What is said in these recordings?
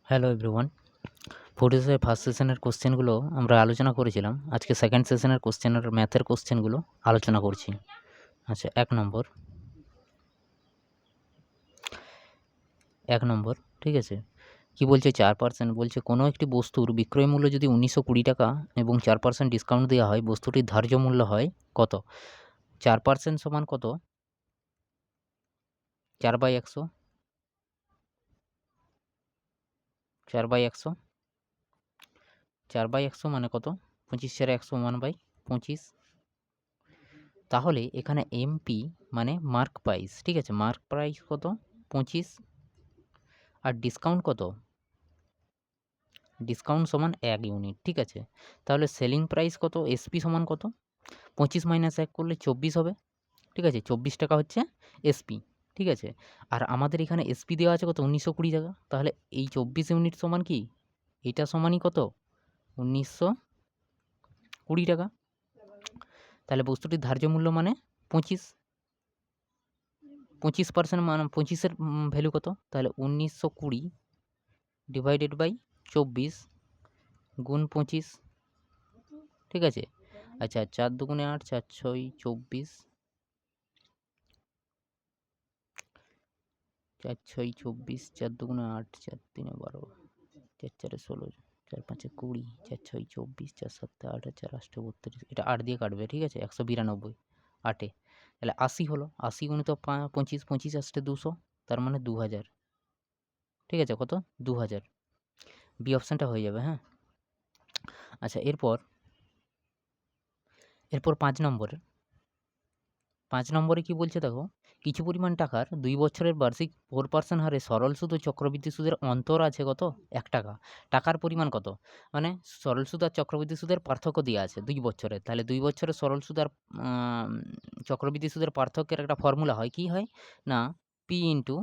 Hello everyone. ফোর্টিসের first সেশনের কোশ্চেনগুলো আমরা আলোচনা করেছিলাম। আজকে সেকেন্ড সেশনের কোশ্চেনের ম্যাথের কোশ্চেনগুলো আলোচনা করছি। আচ্ছা, এক নম্বর ঠিক আছে, কি বলছে? 4% বলছে কোনো একটি বস্তুর বিক্রয় মূল্য যদি ১৯২০ টাকা এবং 4% ডিসকাউন্ট দেওয়া হয়, বস্তুটির ধার্য মূল্য হয় কত? 4% সমান কত? 4/100, 4/100, 4/100 মানে কত? 25 × 100 1/25। তাহলে এখানে এমপি মানে মার্ক প্রাইস, ঠিক আছে? মার্ক প্রাইস কত? 25। আর ডিসকাউন্ট কত? ডিসকাউন্ট সমান 1 ইউনিট, ঠিক আছে? তাহলে সেলিং প্রাইস কত? এসপি সমান কত? 25 - 1 করলে 24 হবে, ঠিক আছে? 24 টাকা হচ্ছে এসপি, ঠিক আছে? আর আমাদের এখানে এসপি দেওয়া আছে কত? ১৯২০ টাকা। তাহলে এই 24 ইউনিট সমান কি? এটা সমানই কত? ১৯২০ টাকা। তাহলে বস্তুটির ধার্য মূল্য মানে 25। 25% মানে 25-এর ভ্যালু কত? তাহলে ১৯২০ ডিভাইডেড বাই 24 গুণ 25, ঠিক আছে? আচ্ছা, ৪ দুগুণে ৮, ৪ ছয় 24, ৪ ছয় 24, ৪ দুগুণে ৮, ৪ তিনে ১২, ৪ চারে ১৬, ৪ পাঁচে ২০, ৪ ছয় 24, ৪ সাতে ৮, ৪ আষ্টে ৩২। এটা ৮ দিয়ে কাটবে, ঠিক আছে? ১৯২ ৮-এ। তাহলে ৮০ হলো। ৮০ গুণিত 25, 25 আষ্টে ২০০, তার মানে ২০০০, ঠিক আছে? কত? ২০০০। বি অপশানটা হয়ে যাবে, হ্যাঁ? আচ্ছা, এরপর ৫ নম্বরে কি বলছে দেখো, কিছু পরিমাণ টাকার ২ বছরের বার্ষিক 4% হারে সরল সুদ ও চক্রবৃদ্ধি সুদের অন্তর আছে কত? ১ টাকা। টাকার পরিমাণ কত? মানে সরল সুদ আর চক্রবৃদ্ধি সুদের পার্থক্য দেয়া আছে ২ বছরের। তাহলে ২ বছরের সরল সুদ আর আম চক্রবৃদ্ধি সুদের পার্থক্যের একটা ফর্মুলা হয়। কি হয়? না, পি ইনটু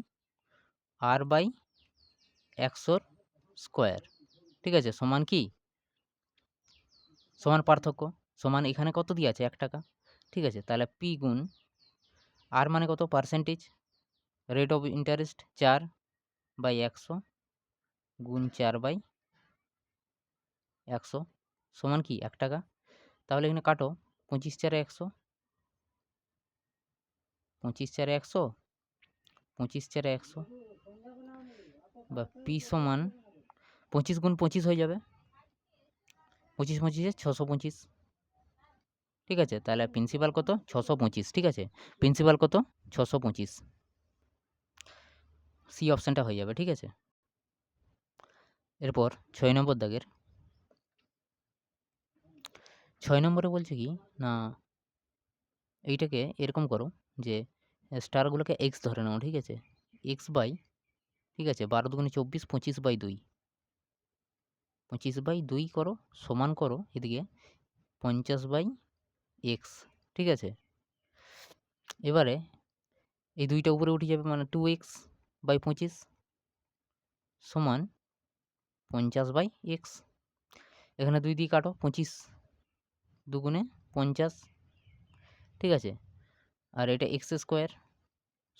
r/100 ঠিক আছে? সমান কি? সমান পার্থক্য, সমান এখানে কত দেয়া আছে? ১ টাকা, ঠিক আছে? তাহলে পি গুণ আর মানে কত? পার্সেন্টেজ, রেট অফ ইন্টারেস্ট 4/100 গুণ 4/100 সমান কি? ১ টাকা। তাহলে এখানে কাটো, 25 × 100, 25 × 100, 25 × 100 বা পি সমান 25 গুণ 25 হয়ে যাবে। 25 25 625, ঠিক আছে? তাহলে প্রিন্সিপাল কত? 625, ঠিক আছে? প্রিন্সিপাল কত? 625। সি অপশানটা হয়ে যাবে, ঠিক আছে? এরপর ৬ নম্বর দাগের ৬ নম্বরে বলছে কি না, এইটাকে এরকম করো যে স্টারগুলোকে এক্স ধরে নাও, ঠিক আছে? এক্স বাই, ঠিক আছে, ১২ দুগুণে ২৪, 25/2, 25/2 করো, সমান করো এদিকে 50/x, ঠিক আছে? এবারে এই ২টা উপরে উঠে যাবে, মানে 2x বাই 25 সমান 50/x। এখানে ২ দিয়ে কাটো, 25 দুগুণে 50, ঠিক আছে? আর এটা x²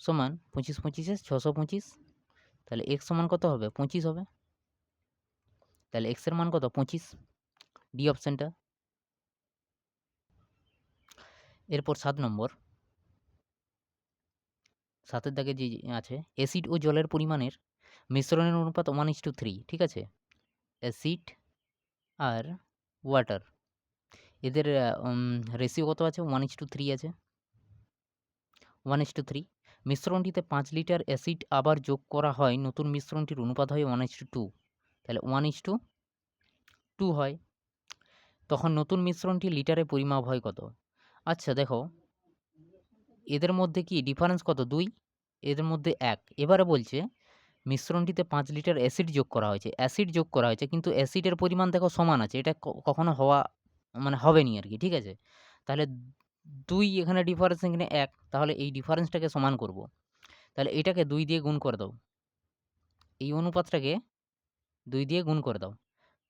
সমান 25 25 625, তাহলে x সমান কত হবে? 25 হবে। তাহলে x এর মান কত? 25, ডি অপশানটা। এরপর ৭ নম্বর, ৭ এর দাগে যে আছে, অ্যাসিড ও জলের পরিমাণের মিশ্রণের অনুপাত 1:3, ঠিক আছে? অ্যাসিড আর ওয়াটার, এদের রেশিও কত আছে? 1:3 আছে, 1:3। মিশ্রণটিতে 5 লিটার অ্যাসিড আবার যোগ করা হয়, নতুন মিশ্রণটির অনুপাত হয় 1:2, তাহলে 1:2 হয়। তখন নতুন মিশ্রণটি লিটারে পরিমাপ হয় কত? আচ্ছা দেখো, এদের মধ্যে কি ডিফারেন্স কত? 2, এদের মধ্যে 1। এবারে বলছে মিশ্রণটিতে 5 লিটার অ্যাসিড যোগ করা হয়েছে। অ্যাসিড যোগ করা হয়েছে, কিন্তু অ্যাসিডের পরিমাণ দেখো সমান আছে। এটা কখনো হওয়া মানে হবেনি আরকি, ঠিক আছে? তাহলে 2 এখানে ডিফারেন্স, এখানে 1, তাহলে এই ডিফারেন্সটাকে সমান করব। তাহলে এটাকে 2 দিয়ে গুণ করে দাও। এই অনুপাতটাকে 2 দিয়ে গুণ করে দাও।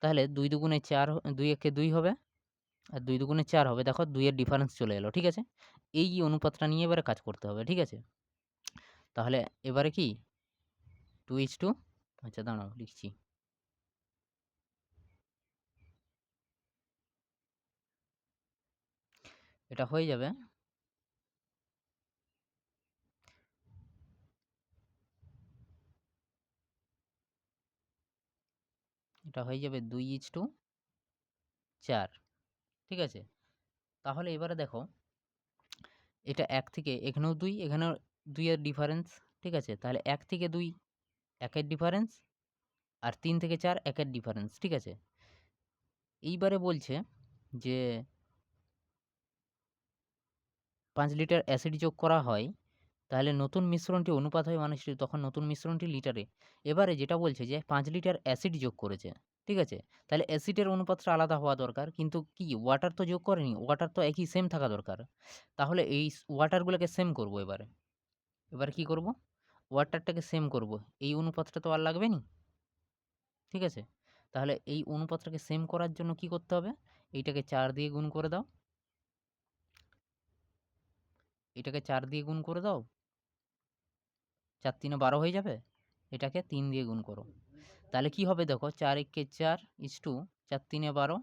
তাহলে 2 দুগুণে 4, 2 একে 2 হবে, আর 2 দুগুণে 4 হবে। দেখো 2 এর ডিফারেন্স চলে এলো, ঠিক আছে? এই অনুপাতটা নিয়ে এবারে কাজ করতে হবে, ঠিক আছে? তাহলে এবারে কি 2:2, আচ্ছা দাঁড়াও লিখছি। এটা হয়ে যাবে এটা হয়ে যাবে 2:4, ঠিক আছে? তাহলে এবারে দেখো এটা 1 থেকে এখানেও 2, এখানেও 2 এর ডিফারেন্স, ঠিক আছে? তাহলে 1 থেকে 2 1 এর ডিফারেন্স, আর 3 থেকে 4 1 এর ডিফারেন্স, ঠিক আছে? এইবারে বলছে যে 5 লিটার অ্যাসিড যোগ করা হয়, তাহলে নতুন মিশ্রণটি অনুপাত হয় 1:2, তখন নতুন মিশ্রণটি লিটারে। এবারে যেটা বলছে যে 5 লিটার অ্যাসিড যোগ করেছে, ঠিক আছে? তাহলে অ্যাসিডের অনুপাতটা আলাদা হওয়া দরকার, কিন্তু কি ওয়াটার তো যোগ করেনি, ওয়াটার তো একই সেম থাকা দরকার। তাহলে এই ওয়াটারগুলোকে সেম করব এবারে। এবারে কি করব? ওয়াটারটাকে সেম করব। এই অনুপাতটা তো আর লাগবে নি, ঠিক আছে? তাহলে এই অনুপাতটাকে সেম করার জন্য কি করতে হবে? এইটাকে 4 দিয়ে গুণ করে দাও, এটাকে 4 দিয়ে গুণ করে দাও, 4 3 12 হয়ে যাবে। এটাকে 3 দিয়ে গুণ করো, তাহলে কি হবে দেখো, 4 একে 4 ইস্টু 4 3 12,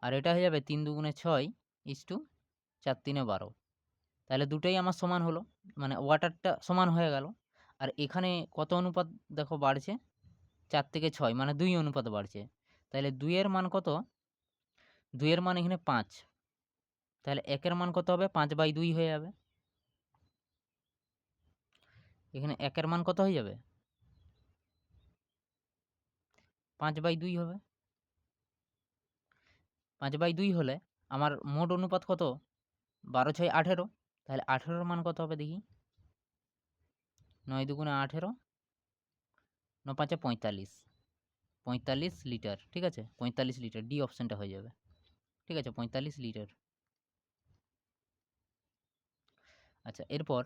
আর এটা হয়ে যাবে 3 2 6 ইস্টু 4 3 12। তাহলে দুটোই আমার সমান হলো, মানে ওয়াটারটা সমান হয়ে গেল। আর এখানে কত অনুপাত দেখো বাড়ছে, 4 থেকে 6, মানে 2 অনুপাত বাড়ছে। তাহলে 2 এর মান কত? 2 এর মান এখানে 5, তাহলে 1 এর মান কত হবে? 5/2 হয়ে যাবে। এখানে 1 এর মান কত হয়ে যাবে? 5/2 হবে। 5/2 হলে আমার মোট অনুপাত কত? 12 6 18। তাহলে 18 মান কত হবে দেখি? 9 2 18, 9 5 45, 45 লিটার, ঠিক আছে? 45 লিটার, ডি অপশানটা হয়ে যাবে, ঠিক আছে? 45 লিটার। আচ্ছা, এরপর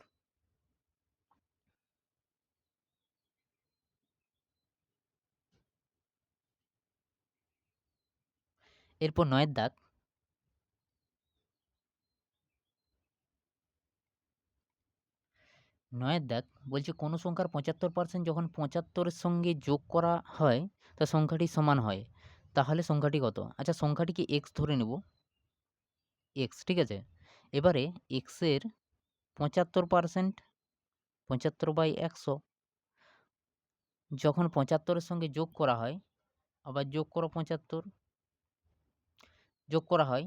এরপর 9 এর দাগ। 9 এর দাগ বলছে কোনো সংখ্যার 75% যখন 75 এর সঙ্গে যোগ করা হয় তা সংখ্যাটি সমান হয়, তাহলে সংখ্যাটি কত? আচ্ছা, সংখ্যাটিকে x ধরে নেব, x, ঠিক আছে? এবারে x এর 75%, 75/100 যখন 75 এর সঙ্গে যোগ করা হয়, আবার যোগ করো 75, যোগ করা হয়,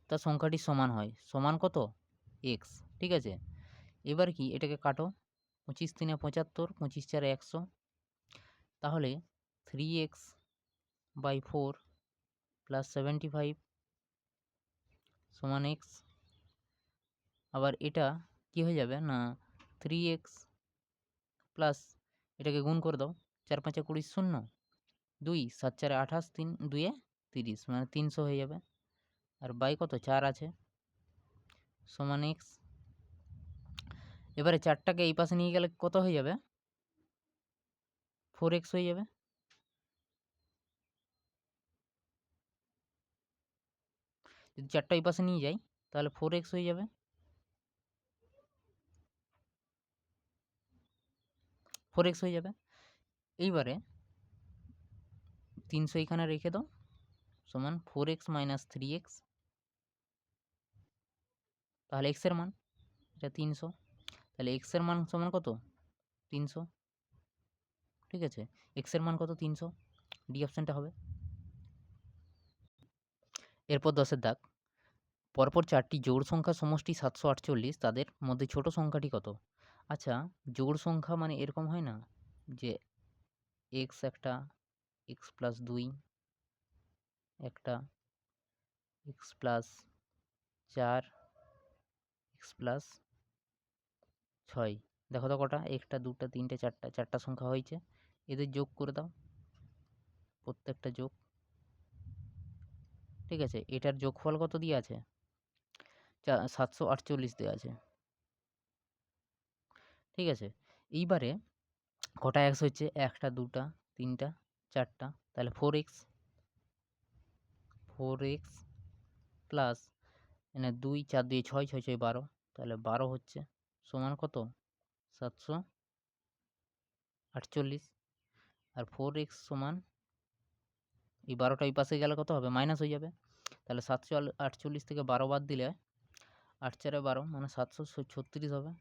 তা সংখ্যাটি সমান হয়, সমান কত? x, ঠিক আছে? এবার কি এটাকে কাটো, 25 3 75, 25 4 100, তাহলে 3x/4 + 75 সমান x। আবার এটা কি হয়ে যাবে না, 3x প্লাস এটাকে গুণ করে দাও, 4 5 20 0, 2 7 4 28, 3 2 30, মানে 300 হয়ে যাবে। আর বাই কত? 4 আছে, সমান x। এবারে 4টাকে এই পাশে নিয়ে গেলে কত হয়ে যাবে? 4x হয়ে যাবে। যদি 4টা এই পাশে নিয়ে যাই তাহলে 4x হয়ে যাবে, 4x হয়ে যাবে। এইবারে 300 এখানে রেখে দাও, সমান 4x - 3x, তাহলে x এর মান, এটা 300, তাহলে x এর মান সমান কত? 300, ঠিক আছে? x এর মান কত? 300, ডি অপশানটা হবে। এরপর 10 এর দাগ, পরপর 4টি জোড় সংখ্যার সমষ্টি 748, তাদের মধ্যে ছোট সংখ্যাটি কত? আচ্ছা, জোড় সংখ্যা মানে এরকম হয় না যে x একটা, x + 2 একটা, x + 4, x + 6, দেখো তো কটা? 1টা 2টা 3টে 4টা, 4টা সংখ্যা হয়েছে। এদের যোগ করে দাও, প্রত্যেকটা যোগ, ঠিক আছে? এটার যোগফল কত দেয়া আছে? 748 দেয়া আছে, ঠিক আছে? এইবারে কটা x হচ্ছে? 1টা 2টা 3টা 4টা, তাহলে 4x, 4x প্লাস এখানে 2 4 2 6 6 6 12, তাহলে 12 হচ্ছে, সমান কত? 748। আর 4x সমান, এই 12টা এই পাশে গেলে কত হবে? মাইনাস হয়ে যাবে। তাহলে 748 থেকে 12 বাদ দিলে 8 4 12 মানে 736 হবে।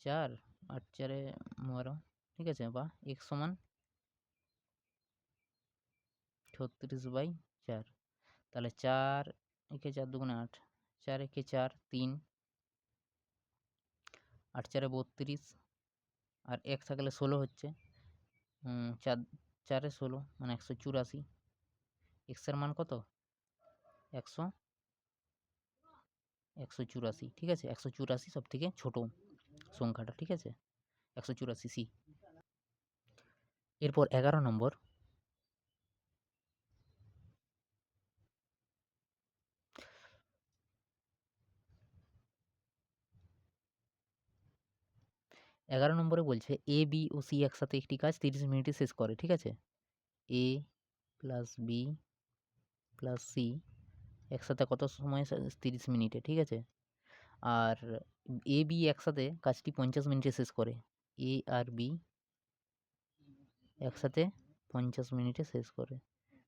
4 8 4 12, ঠিক আছে? বা x সমান 36/4। তাহলে 4 একে 4 দুগুণে 8, 4 একে 4 3, 8 4 32 আর 1 থাকলে 16 হচ্ছে। 4 4 এ 16 মানে 184। x এর মান কত? 184, ঠিক আছে? 184 সবথেকে ছোট সংখ্যাটা, ঠিক আছে? 184 সি। এরপর 11 নম্বর। 11 নম্বরে বলছে এ, বি ও সি একসাথে একটি কাজ 30 মিনিটে শেষ করে, ঠিক আছে? এ প্লাস বি প্লাস সি একসাথে কত সময় 30 মিনিটে, ঠিক আছে? আর এ, বি একসাথে কাজটি 50 মিনিটে শেষ করে। এ আর বি একসাথে 50 মিনিটে শেষ করে।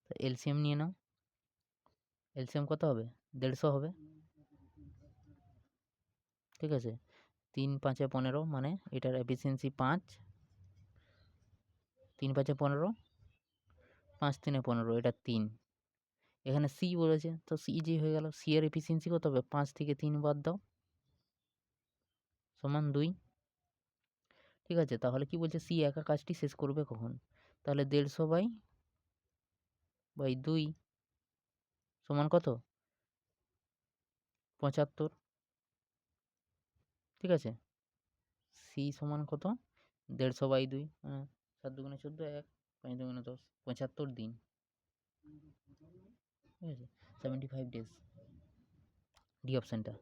তো এলসিএম নিয়ে নাও। এলসিএম কত হবে? 150 হবে, ঠিক আছে? 3 5 এ 15 মানে এটার এফিসিয়েন্সি 5, 3 5 এ 15, 5 3 এ 15, এটা 3। এখানে সি বলেছে, তো সি যে হয়ে গেল। সি এর এফিসিয়েন্সি কত হবে? 5 থেকে 3 বাদ দাও, সমান 2, ঠিক আছে? তাহলে কি বলছে? সি একা কাজটি শেষ করবে কখন? তাহলে 150/2 সমান কত? 75, ঠিক আছে? সি সমান কত? 150/2 7 দুগুণে 14, 1 5 দুগুণে 10, 75 দিন, ঠিক আছে? 75 ডেজ, ডি অপশানটা।